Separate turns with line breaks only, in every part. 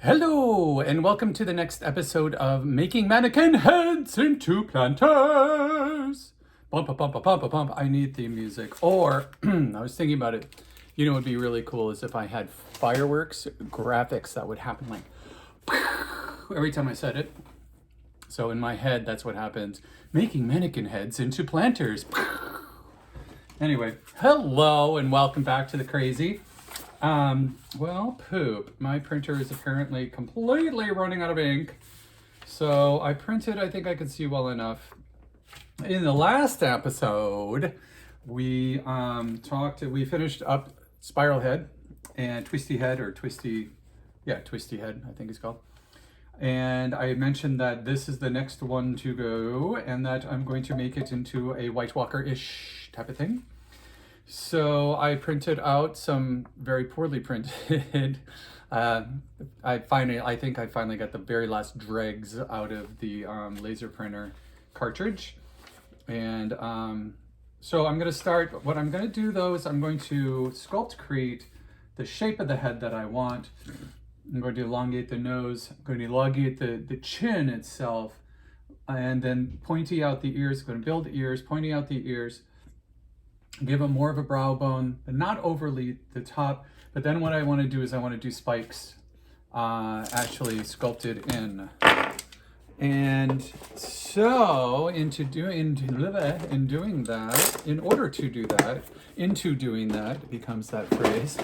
Hello, and welcome to the next episode of Making Mannequin Heads into Planters. Bump, bump, bump, bump, bump. I need theme music. Or, I was thinking about it. You know what would be really cool is if I had fireworks graphics that would happen like every time I said it. So in my head, that's what happens. Making mannequin heads into planters. Anyway, hello and welcome back to the crazy. Well, poop. My printer is apparently completely running out of ink. So I printed, I think I could see well enough. In the last episode, we finished up Spiral Head and Twisty Head, or Twisty Head, I think it's called. And I mentioned that this is the next one to go and that I'm going to make it into a White Walker-ish type of thing. So I printed out some very poorly printed. I think I finally got the very last dregs out of the laser printer cartridge. And so I'm going to start. What I'm going to do though is I'm going to SculptCrete the shape of the head that I want. I'm going to elongate the nose. I'm going to elongate the chin itself. And then pointy out the ears. I'm going to build the ears, pointing out the ears. Give them more of a brow bone, but not overly the top. But then what I want to do is I want to do spikes actually sculpted in. And so in doing that becomes that phrase.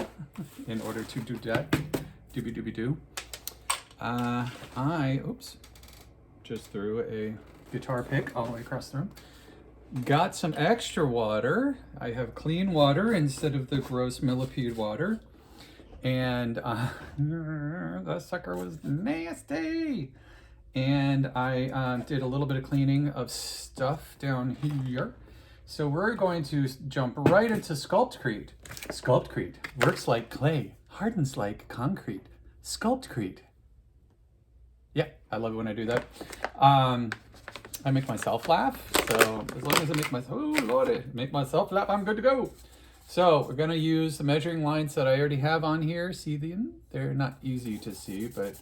In order to do that, dooby-dooby-doo. I just threw a guitar pick all the way across the room. Got some extra water. I have clean water instead of the gross millipede water. And that sucker was nasty. And I did a little bit of cleaning of stuff down here. So we're going to jump right into SculptCrete. SculptCrete works like clay, hardens like concrete. SculptCrete. Yeah, I love it when I do that. I make myself laugh, so as long as I make myself laugh, I'm good to go. So we're gonna use the measuring lines that I already have on here. See them? They're not easy to see, but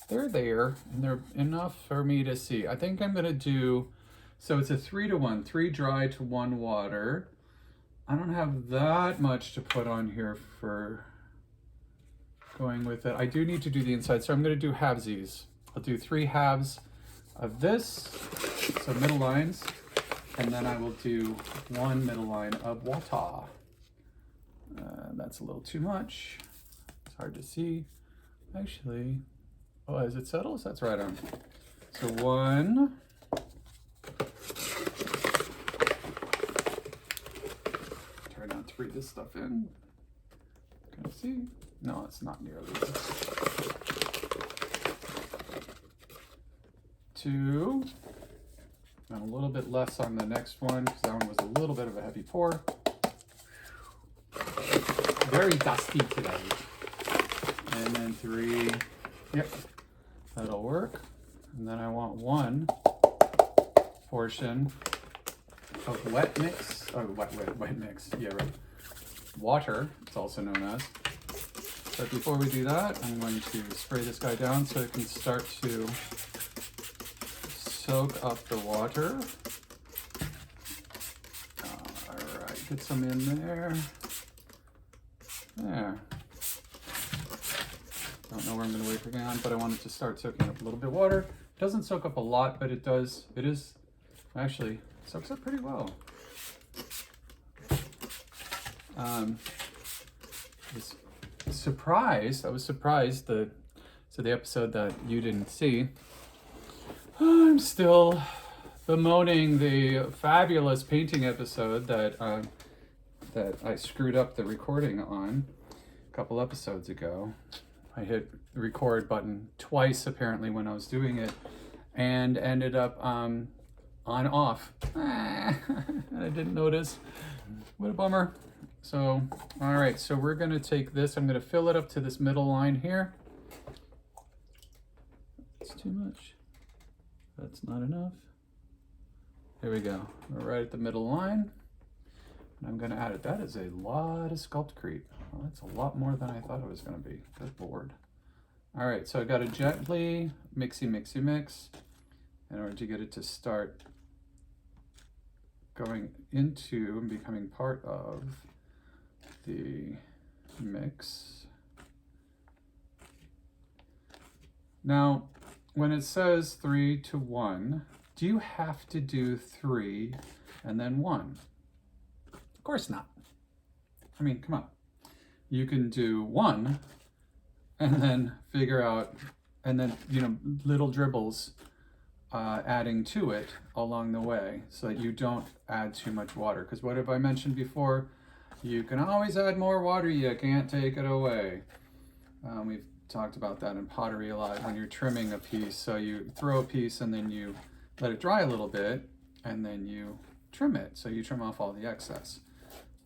they're there, and they're enough for me to see. I think I'm gonna do, so it's a 3-to-1, 3 dry to 1 water. I don't have that much to put on here for going with it. I do need to do the inside, so I'm gonna do halvesies. I'll do 3 halves of this, so middle lines, and then I will do 1 middle line of water. That's a little too much. It's hard to see. Actually, as it settles, that's right on. So 1. Try not to breathe this stuff in. Can I see? No, it's not nearly this. 2, and a little bit less on the next one because that one was a little bit of a heavy pour. Very dusty today. And then 3, yep, that'll work. And then I want 1 portion of wet mix, wet mix, yeah, right. Water, it's also known as. But before we do that, I'm going to spray this guy down so it can start to soak up the water. All right, get some in there. There. Don't know where I'm going to wait for it, but I want it to start soaking up a little bit of water. It doesn't soak up a lot, but it does. Actually soaks up pretty well. I was surprised so the episode that you didn't see, I'm still bemoaning the fabulous painting episode that I screwed up the recording on a couple episodes ago. I hit the record button twice apparently when I was doing it and ended up on off. I didn't notice. What a bummer. So, all right, so we're gonna take this, I'm gonna fill it up to this middle line here. It's too much. That's not enough. Here we go. We're right at the middle line. And I'm going to add it. That is a lot of SculptCrete. Well, that's a lot more than I thought it was going to be. Good Lord. All right, so I got to gently mix in order to get it to start going into and becoming part of the mix. Now, when it says 3 to 1, do you have to do 3 and then 1? Of course not. I mean, come on. You can do 1 and then figure out, and then, you know, little dribbles adding to it along the way so that you don't add too much water. Because what have I mentioned before? You can always add more water, you can't take it away. We've talked about that in pottery a lot when you're trimming a piece. So you throw a piece and then you let it dry a little bit and then you trim it. So you trim off all the excess.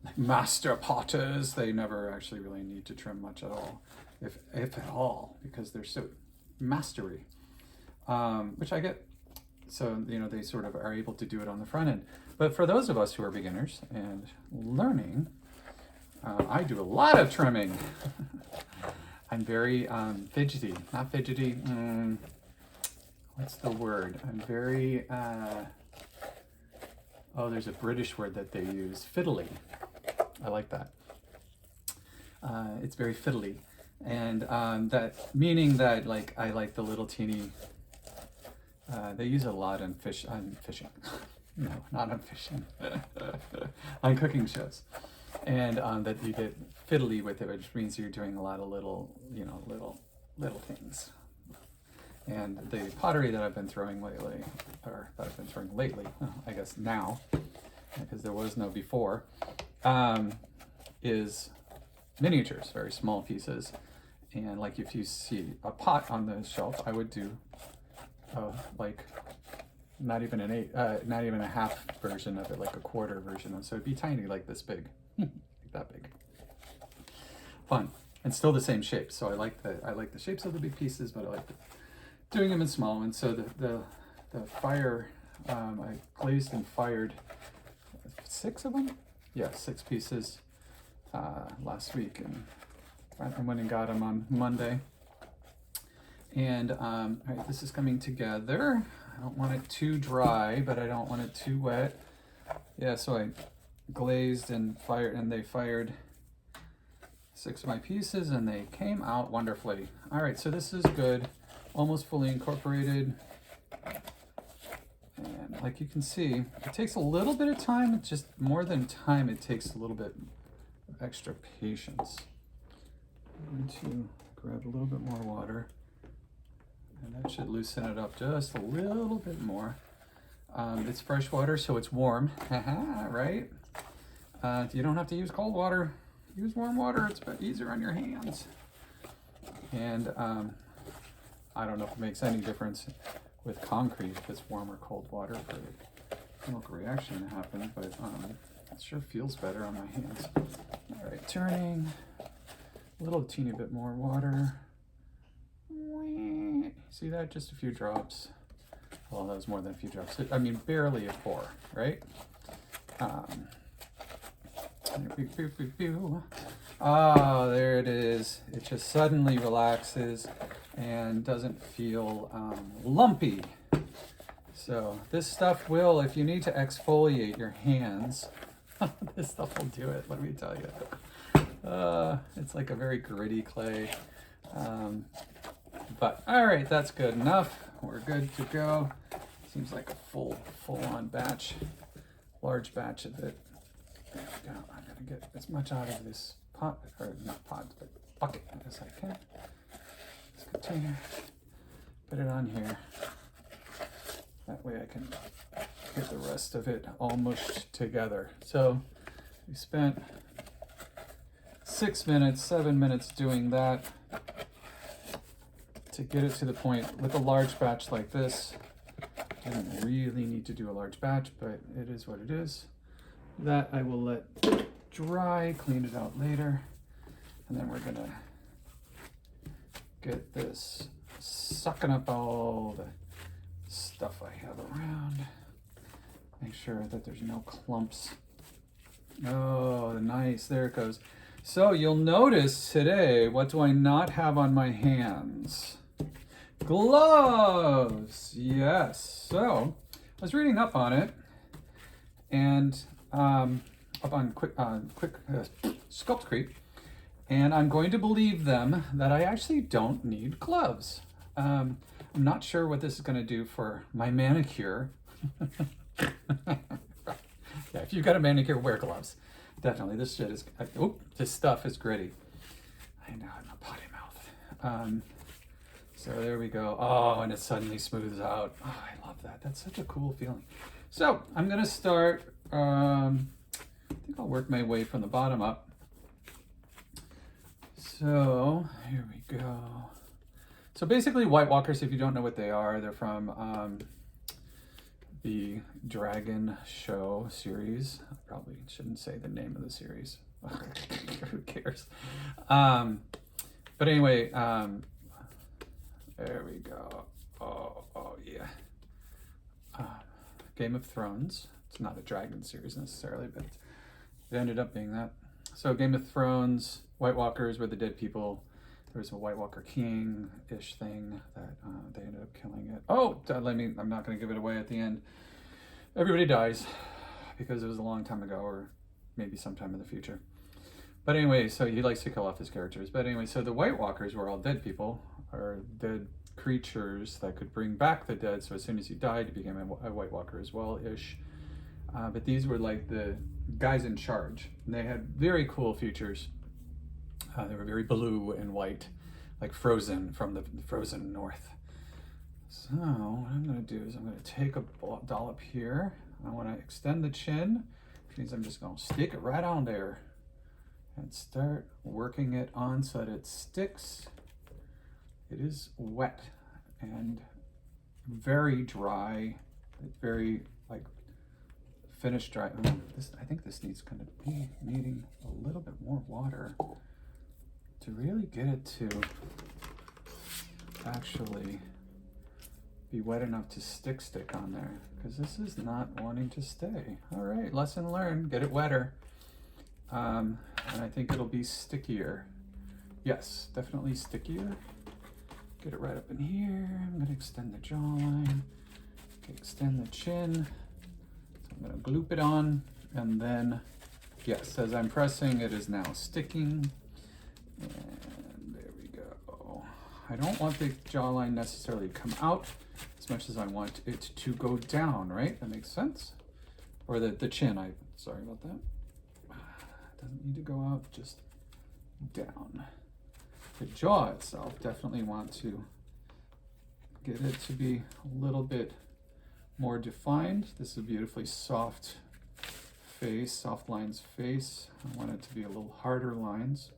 Like master potters, they never actually really need to trim much at all, if at all, because they're so mastery, which I get. So, you know, they sort of are able to do it on the front end. But for those of us who are beginners and learning, I do a lot of trimming. I'm very fidgety, not fidgety. What's the word? I'm very, oh, there's a British word that they use, fiddly. I like that. It's very fiddly. And that meaning that, like, I like the little teeny, they use it a lot on fishing. No, not on fishing. On cooking shows. And that you get fiddly with it, which means you're doing a lot of little, you know, little things. And the pottery that I've been throwing lately, I guess now, because there was no before, is miniatures, very small pieces. And like if you see a pot on the shelf, I would do like not even a half version of it, like a quarter version of it. So it'd be tiny, like this big, like that big. Fun, and still the same shape. So I like the shapes of the big pieces, but I like doing them in small. And so the fire, I glazed and fired 6 of them. Yeah, 6 pieces last week, and I went and got them on Monday. And all right, this is coming together. I don't want it too dry, but I don't want it too wet. Yeah, so I glazed and fired, and they fired 6 of my pieces, and they came out wonderfully. All right, so this is good, almost fully incorporated. And like you can see, it takes a little bit of time. It's just more than time, it takes a little bit of extra patience. I'm going to grab a little bit more water, and that should loosen it up just a little bit more. It's fresh water, so it's warm, right? You don't have to use cold water. Use warm water, it's a bit easier on your hands. And I don't know if it makes any difference with concrete if it's warm or cold water for the chemical reaction to happen, but it sure feels better on my hands. All right, turning, a little teeny bit more water. See that? Just a few drops. Well, that was more than a few drops. I mean, barely a pour, right? Oh, there it is. It just suddenly relaxes and doesn't feel lumpy. So this stuff will, if you need to exfoliate your hands, this stuff will do it, let me tell you. It's like a very gritty clay. But all right, that's good enough. We're good to go. Seems like a full-on batch, large batch of it. There we go. I'm gonna get as much out of this pot, or not pot, but bucket as I can. This container, put it on here. That way I can get the rest of it all mushed together. So we spent 6 minutes, 7 minutes doing that to get it to the point with a large batch like this. Didn't really need to do a large batch, but it is what it is. That I will let dry, clean it out later, and then we're gonna get this sucking up all the stuff I have around. Make sure that there's no clumps. Oh, nice, there it goes. So you'll notice today, what do I not have on my hands? Gloves! Yes. So I was reading up on it, and up on SculptCrete, and I'm going to believe them that I actually don't need gloves. I'm not sure what this is going to do for my manicure. Yeah, if you've got a manicure, wear gloves. Definitely. This shit is, this stuff is gritty. I know, I'm a potty mouth. So there we go. Oh, and it suddenly smooths out. Oh, I love that. That's such a cool feeling. So I'm going to start, I think I'll work my way from the bottom up. So here we go. So basically White Walkers, if you don't know what they are, they're from the Dragon Show series. I probably shouldn't say the name of the series. Who cares? But anyway, there we go. Oh yeah. Game of Thrones. It's not a dragon series necessarily, but it ended up being that. So Game of Thrones, White Walkers were the dead people. There was a White Walker King-ish thing that they ended up killing it. Oh, I'm not going to give it away at the end. Everybody dies because it was a long time ago, or maybe sometime in the future. But anyway, so he likes to kill off his characters. But anyway, so the White Walkers were all dead people, or dead creatures that could bring back the dead. So as soon as you died, you became a White Walker as well-ish. But these were like the guys in charge. And they had very cool features. They were very blue and white, like Frozen from the frozen north. So what I'm going to do is I'm going to take a dollop here. I want to extend the chin, which means I'm just going to stick it right on there and start working it on so that it sticks. It is wet and very dry, very like finished dry. I think this needs kind of be needing a little bit more water to really get it to actually be wet enough to stick on there, because this is not wanting to stay. All right, lesson learned, get it wetter. And I think it'll be stickier. Yes, definitely stickier. Get it right up in here. I'm gonna extend the jawline, extend the chin. So I'm gonna gloop it on, and then, yes, as I'm pressing, it is now sticking. And there we go. I don't want the jawline necessarily to come out as much as I want it to go down, right? That makes sense? Or the chin, sorry about that. It doesn't need to go out, just down. The jaw itself, definitely want to get it to be a little bit more defined. This is a beautifully soft face, soft lines face. I want it to be a little harder lines.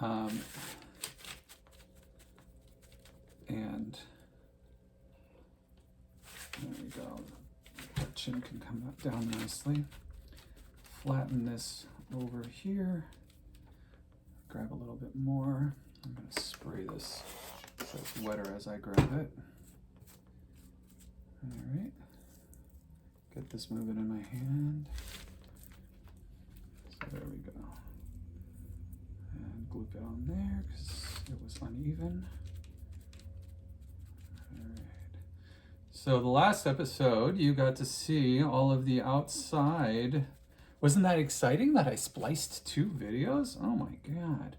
And there we go. That chin can come up down nicely. Flatten this over here. Grab a little bit more. I'm going to spray this so it's wetter as I grab it. All right. Get this moving in my hand. So there we go. And gloop it on there because it was uneven. All right. So the last episode, you got to see all of the outside. Wasn't that exciting that I spliced 2 videos? Oh my God.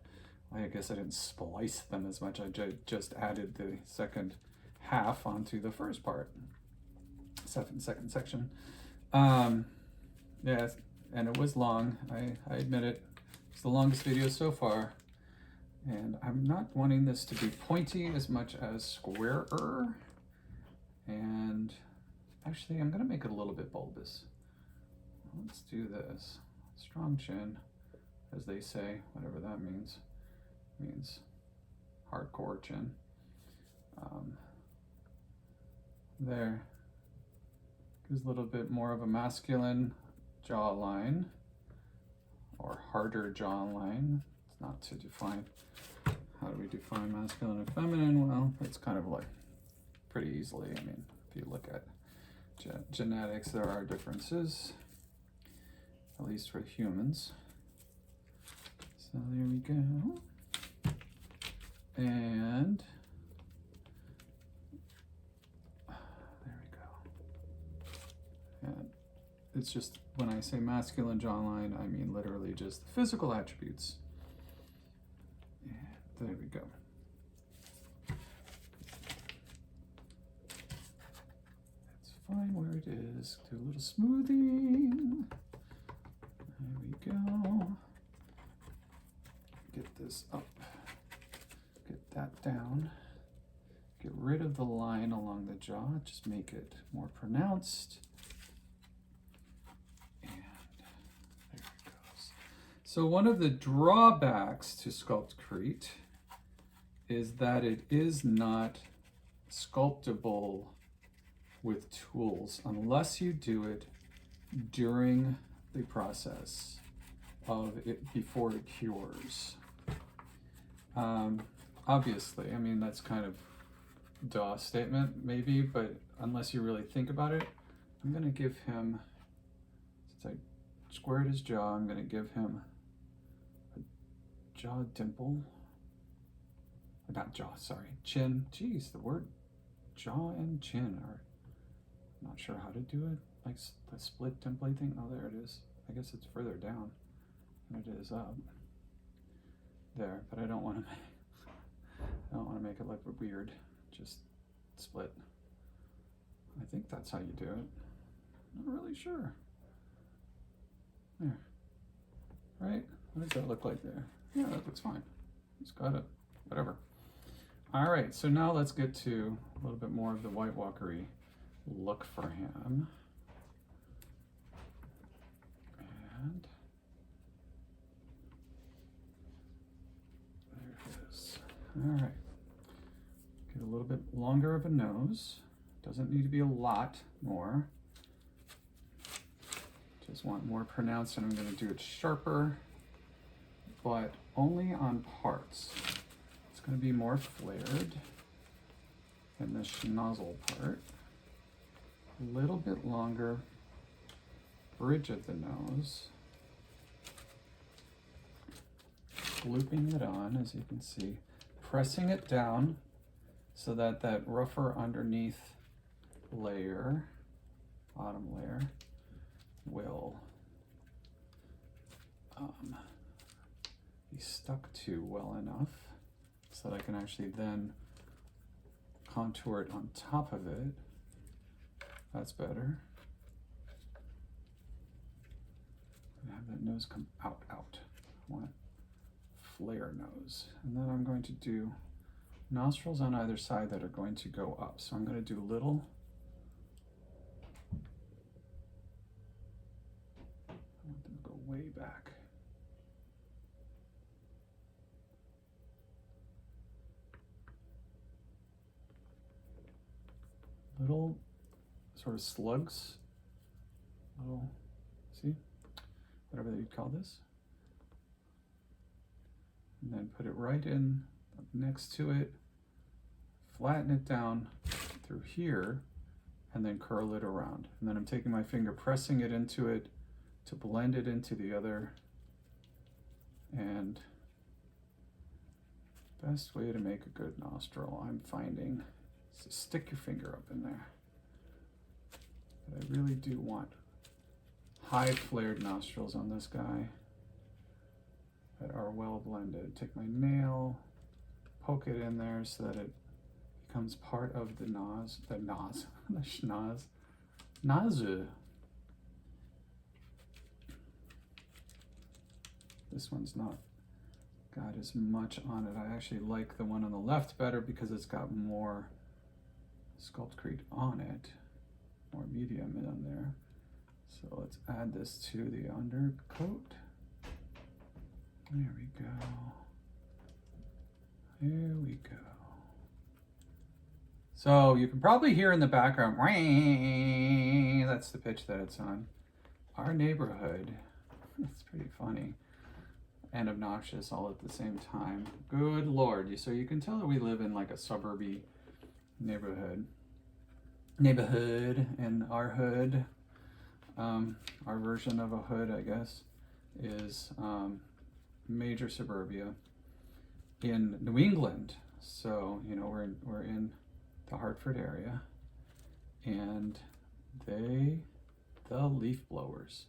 Well, I guess I didn't splice them as much. I just added the second half onto the first part. Second section. Yeah, and it was long. I admit it. It's the longest video so far. And I'm not wanting this to be pointy as much as squarer. And actually, I'm going to make it a little bit bulbous. Let's do this. Strong chin, as they say, whatever that means. Means hardcore chin. There. Gives a little bit more of a masculine jawline, or harder jawline. It's not to define. How do we define masculine and feminine? Well, it's kind of like pretty easily. I mean, if you look at genetics, there are differences. At least for humans. So there we go. And there we go. And it's just, when I say masculine jawline, I mean literally just the physical attributes. And there we go. It's fine where it is. Do a little smoothing. There we go. Get this up. Get that down. Get rid of the line along the jaw. Just make it more pronounced. And there it goes. So one of the drawbacks to SculptCrete is that it is not sculptable with tools unless you do it during the process of it before it cures. Obviously, I mean, that's kind of duh statement maybe, but unless you really think about it, I'm gonna give him, since I squared his jaw, I'm gonna give him a jaw dimple. Not jaw, sorry, chin. Geez, the word jaw and chin are, not sure how to do it. Like the split template thing. Oh, there it is. I guess it's further down than it is up. There, but I don't want to make it look weird. Just split. I think that's how you do it. Not really sure. There. Right? What does that look like there? Yeah, that looks fine. It's got it. Whatever. All right, so now let's get to a little bit more of the White Walkery look for him. And there it is. All right. Get a little bit longer of a nose. Doesn't need to be a lot more. Just want more pronounced, and I'm going to do it sharper, but only on parts. It's going to be more flared in the schnozzle part. A little bit longer bridge of the nose. Looping it on, as you can see. Pressing it down so that that rougher underneath layer, bottom layer, will be stuck to well enough so that I can actually then contour it on top of it. That's better. And have that nose come out. I want flare nose. And then I'm going to do nostrils on either side that are going to go up. So I'm going to do little, I want them to go way back. Little sort of slugs, little, see, whatever you'd call this. And then put it right in next to it, flatten it down through here, and then curl it around. And then I'm taking my finger, pressing it into it to blend it into the other. And best way to make a good nostril, I'm finding, is to stick your finger up in there. But I really do want high flared nostrils on this guy that are well blended. Take my nail, poke it in there so that it becomes part of the the schnoz. Nase. This one's not got as much on it. I actually like the one on the left better because it's got more SculptCrete on it, more medium in there. So let's add this to the undercoat. There we go. There we go. So you can probably hear in the background, that's the pitch that it's on. Our neighborhood, it's pretty funny and obnoxious all at the same time. Good Lord. So you can tell that we live in like a suburby neighborhood and our hood, our version of a hood, I guess, is major suburbia in New England. So, you know, we're in the Hartford area, and the leaf blowers.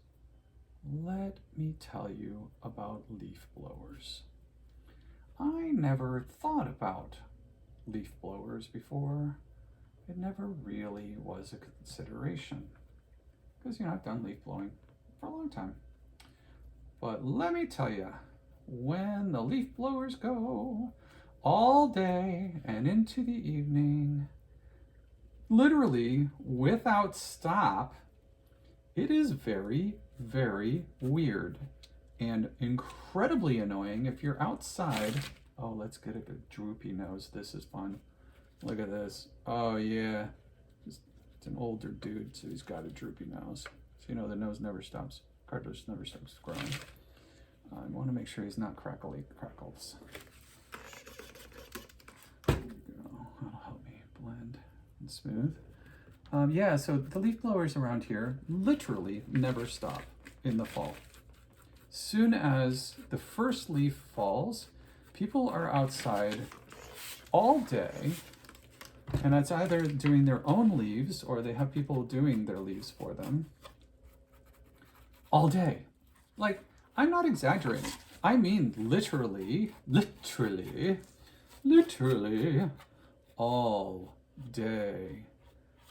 Let me tell you about leaf blowers. I never thought about leaf blowers before. It never really was a consideration because, you know, I've done leaf blowing for a long time. But let me tell you, when the leaf blowers go all day and into the evening, literally without stop, it is very, very weird and incredibly annoying if you're outside. Oh, let's get a good droopy nose. This is fun. Look at this. Oh yeah, it's an older dude, so he's got a droopy nose. So you know the nose never stops, cartilage never stops growing. I want to make sure he's not crackles. There we go. That'll help me blend and smooth. Yeah, so the leaf blowers around here literally never stop in the fall. Soon as the first leaf falls, people are outside all day, and it's either doing their own leaves or they have people doing their leaves for them all day. Like, I'm not exaggerating. I mean literally all day.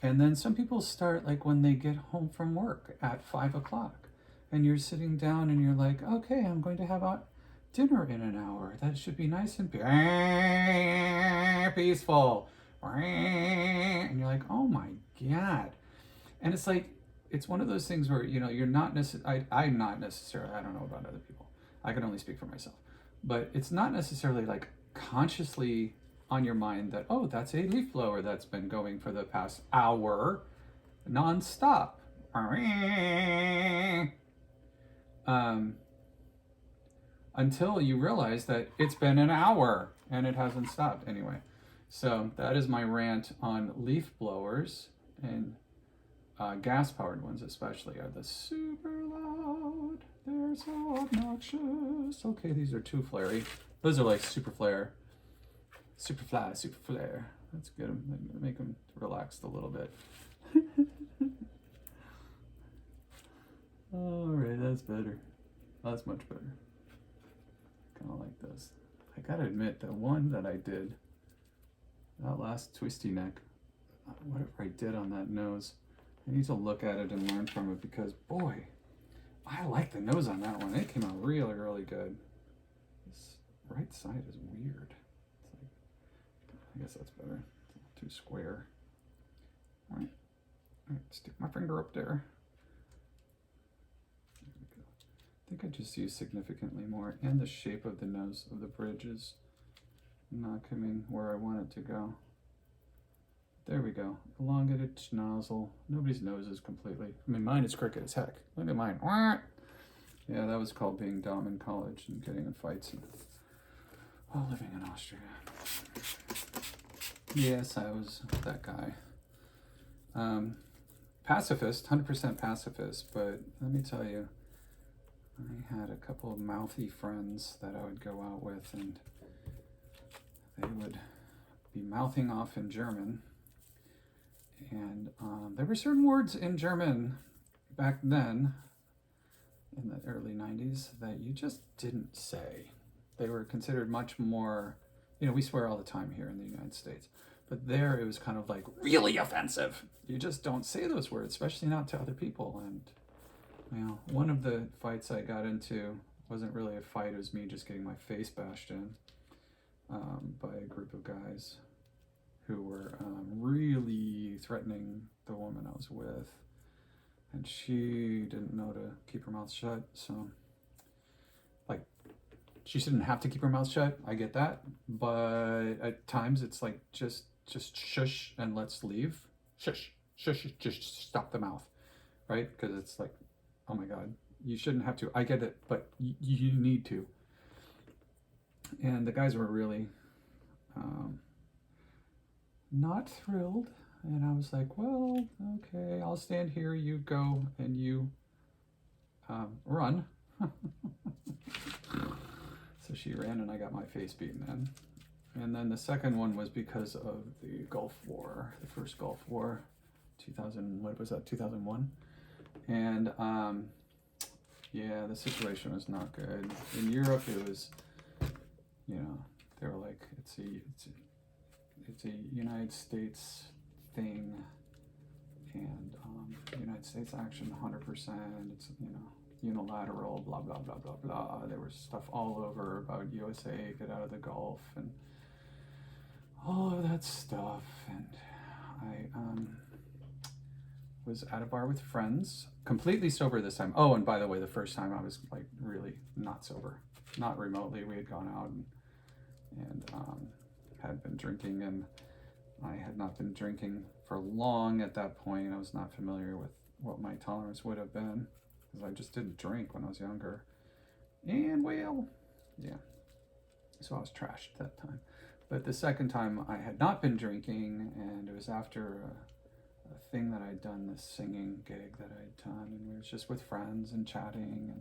And then some people start like when they get home from work at 5 o'clock, and you're sitting down and you're like, okay, I'm going to have dinner in an hour. That should be nice and peaceful. And you're like, oh my God. And it's like, it's one of those things where, you know, you're not necessarily, I'm not necessarily, I don't know about other people. I can only speak for myself. But it's not necessarily like consciously on your mind that, oh, that's a leaf blower that's been going for the past hour nonstop. Until you realize that it's been an hour and it hasn't stopped anyway. So that is my rant on leaf blowers, and gas-powered ones especially are the super loud. They're so obnoxious. Okay, these are too flary. Those are like super flare. Super fly, super flare. Let's get them, make them relaxed a little bit. All right, that's better. That's much better. Kind of like this. I gotta admit, the one that I did, that last twisty neck, whatever I did on that nose, I need to look at it and learn from it, because boy, I like the nose on that one. It came out really, really good. This right side is weird. It's like, I guess that's better. It's a little too square. All right, stick my finger up there. There we go. I think I just used significantly more, and the shape of the nose of the bridge is not coming where I want it to go. There we go. Elongated nozzle. Nobody's nose is completely, I mean, mine is crooked as heck. Look at mine. Yeah, that was called being dumb in college and getting in fights and living in Austria. Yes, I was that guy. Pacifist, 100% pacifist, but let me tell you, I had a couple of mouthy friends that I would go out with, and they would be mouthing off in German. And there were certain words in German back then, in the early 90s, that you just didn't say. They were considered much more, you know, we swear all the time here in the United States, but there it was kind of like really offensive. You just don't say those words, especially not to other people. And, you know, one of the fights I got into wasn't really a fight, it was me just getting my face bashed in by a group of guys who were really threatening the woman I was with, and she didn't know to keep her mouth shut. So, like, she shouldn't have to keep her mouth shut, I get that, but at times it's like, just shush and let's leave. Shush, just stop the mouth, right? Because it's like, oh my God, you shouldn't have to. I get it, but you need to. And the guys were really not thrilled, and I was like, well, okay, I'll stand here, you go, and you run. So she ran and I got my face beaten in. And then the second one was because of the Gulf War, the first Gulf War, 2000, what was that, 2001? And yeah, the situation was not good. In Europe, it was, you know, they were like, it's a United States thing, and United States action 100%, it's, you know, unilateral, blah, blah, blah, blah, blah. There was stuff all over about USA, get out of the Gulf, and all of that stuff. And I was at a bar with friends, completely sober this time. Oh, and by the way, the first time I was like really not sober, not remotely. We had gone out and had been drinking, and I had not been drinking for long at that point. I was not familiar with what my tolerance would have been, because I just didn't drink when I was younger. And well, yeah, so I was trashed that time. But the second time I had not been drinking, and it was after a thing that I'd done, this singing gig that I'd done, and it was just with friends and chatting,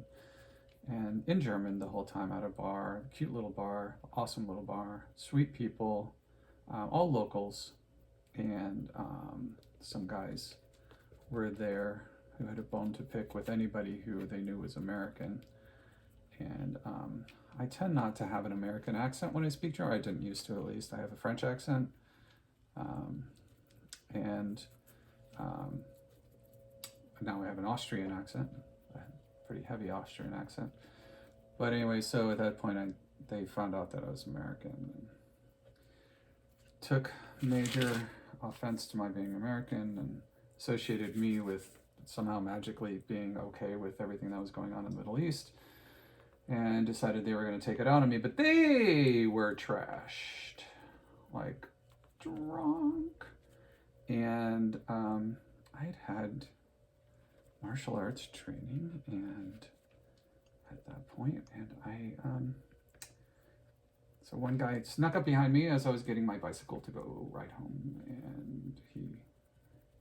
and in German the whole time at a bar, cute little bar, awesome little bar, sweet people, all locals, and some guys were there who had a bone to pick with anybody who they knew was American. And I tend not to have an American accent when I speak German. I didn't used to, at least. I have a French accent, and now I have an Austrian accent, a pretty heavy Austrian accent. But anyway, so at that point, they found out that I was American, and took major offense to my being American, and associated me with somehow magically being okay with everything that was going on in the Middle East, and decided they were going to take it out on me. But they were trashed, like drunk. And I'd had martial arts training, and at that point, and so one guy snuck up behind me as I was getting my bicycle to go ride home, and he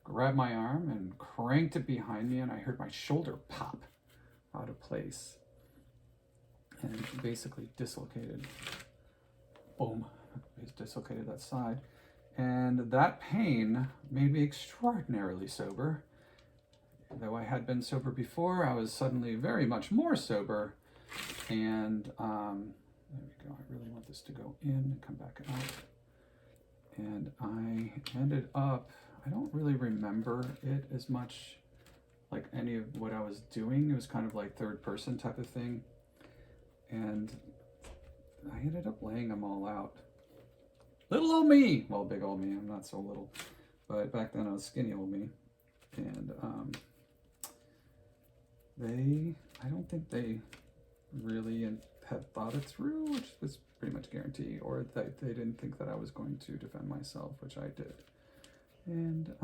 grabbed my arm and cranked it behind me, and I heard my shoulder pop out of place and basically dislocated. Boom, it dislocated that side. And that pain made me extraordinarily sober. Though I had been sober before, I was suddenly very much more sober. And there we go. I really want this to go in and come back out. And I ended up, I don't really remember it as much like any of what I was doing. It was kind of like third person type of thing. And I ended up laying them all out. Little old me, well, big old me, I'm not so little, but back then I was skinny old me. And I don't think they really had thought it through, which was pretty much guaranteed, or that they didn't think that I was going to defend myself, which I did. And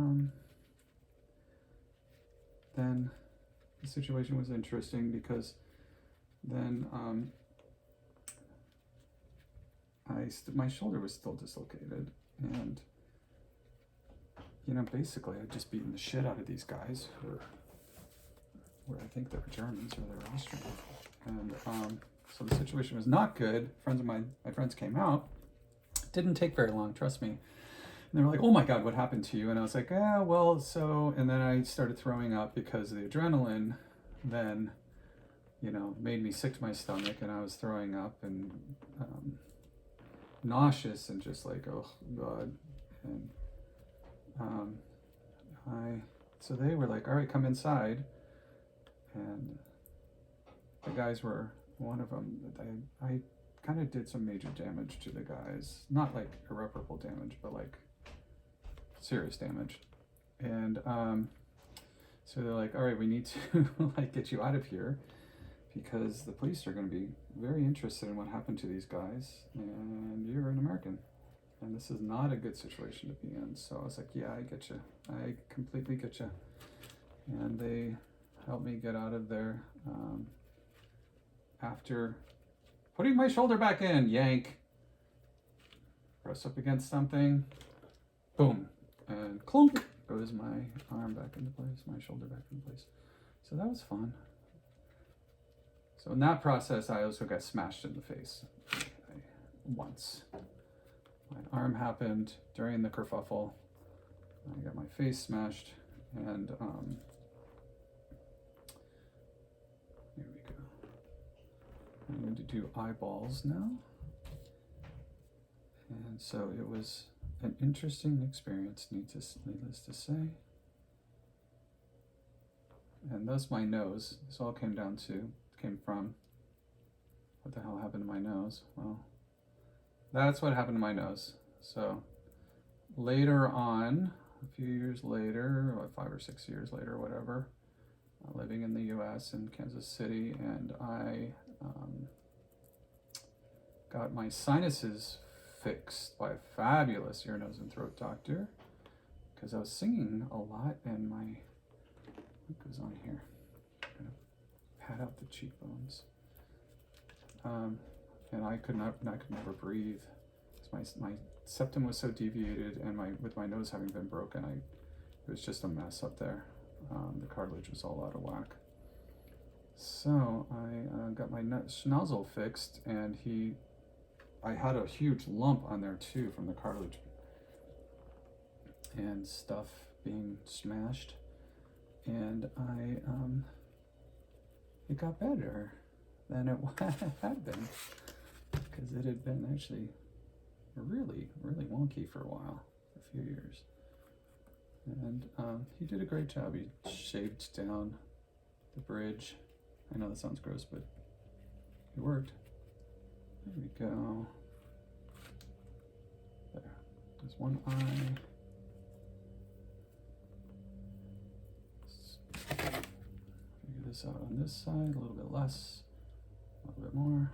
then the situation was interesting, because then my shoulder was still dislocated, and you know, basically I'd just beaten the shit out of these guys who were I think they were Germans or they were Austrian, and so the situation was not good. Friends of my friends came out. Didn't take very long, trust me. And they were like, "Oh my God, what happened to you?" And I was like, "Yeah, well, so," and then I started throwing up because the adrenaline then, you know, made me sick to my stomach, and I was throwing up and nauseous and just like, oh God. And so they were like, "All right, come inside." And the guys were, one of them, I kind of did some major damage to the guys, not like irreparable damage, but like serious damage. And so they're like, "All right, we need to like get you out of here, because the police are going to be very interested in what happened to these guys, and you're an American, and this is not a good situation to be in." So I was like, "Yeah, I get you. I completely get you." And they helped me get out of there. After putting my shoulder back in, yank, press up against something, boom, and clunk goes my arm back into place, my shoulder back into place. So that was fun. So in that process, I also got smashed in the face once. My arm happened during the kerfuffle. I got my face smashed, and here we go. I'm going to do eyeballs now. And so it was an interesting experience, needless to say. And thus my nose. This all came from, what the hell happened to my nose? Well, that's what happened to my nose. So later on, a few years later, 5 or 6 years later, whatever, living in the US in Kansas City, and I got my sinuses fixed by a fabulous ear, nose, and throat doctor, because I was singing a lot, and what goes on here? I'm gonna pat out the cheekbones. And I could never breathe. My septum was so deviated, and with my nose having been broken, it was just a mess up there. The cartilage was all out of whack. So I got my schnozzle fixed, and I had a huge lump on there too from the cartilage and stuff being smashed, and it got better than it had been, because it had been actually really, really wonky for a while, a few years. And he did a great job. He shaved down the bridge. I know that sounds gross, but it worked. There we go. There. There's one eye. Figure this out on this side, a little bit less, a little bit more.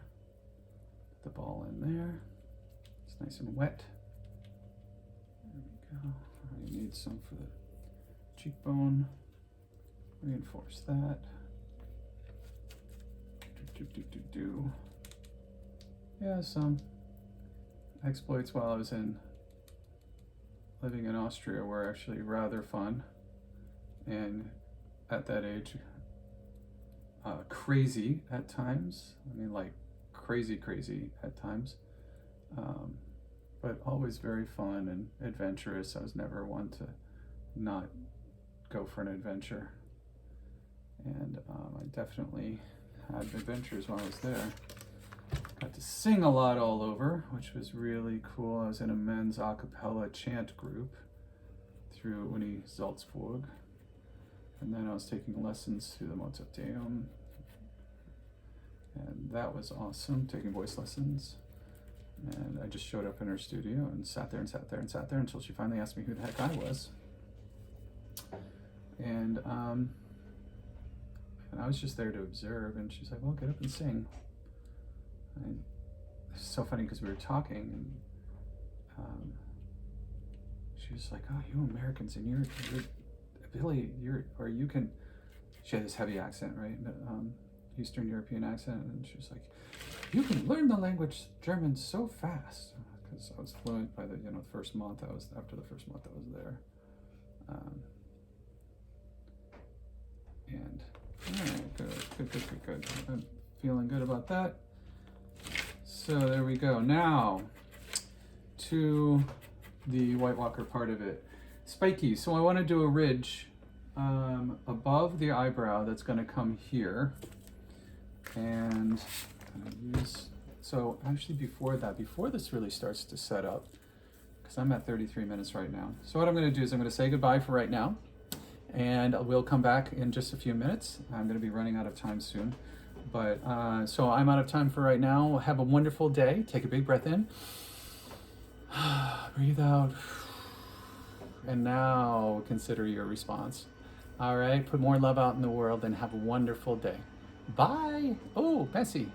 Put the ball in there. It's nice and wet. There we go. I need some for the cheekbone. Reinforce that. Yeah, some exploits while I was living in Austria were actually rather fun, and at that age, crazy at times. I mean, like crazy at times, but always very fun and adventurous. I was never one to not go for an adventure, and I definitely had adventures while I was there. Got to sing a lot all over, which was really cool. I was in a men's a cappella chant group through Uni Salzburg, and then I was taking lessons through the Mozarteum, and that was awesome, taking voice lessons. And I just showed up in her studio and sat there until she finally asked me who the heck I was. And I was just there to observe, and she's like, well, get up and sing. And it's so funny because we were talking, and she was like, oh, you Americans, and your ability, you can, she had this heavy accent, right? Eastern European accent, and she was like, you can learn the language German so fast, because I was fluent by the first month after the first month I was there. And all right, good. I'm feeling good about that. So there we go. Now to the White Walker part of it. Spiky. So I want to do a ridge above the eyebrow that's going to come here. And so actually before this really starts to set up, because I'm at 33 minutes right now. So what I'm going to do is I'm going to say goodbye for right now, and we'll come back in just a few minutes. I'm going to be running out of time soon, but so I'm out of time for right now. Have a wonderful day. Take a big breath in, breathe out, and now consider your response. All right, put more love out in the world and have a wonderful day. Bye. Oh, Bessie.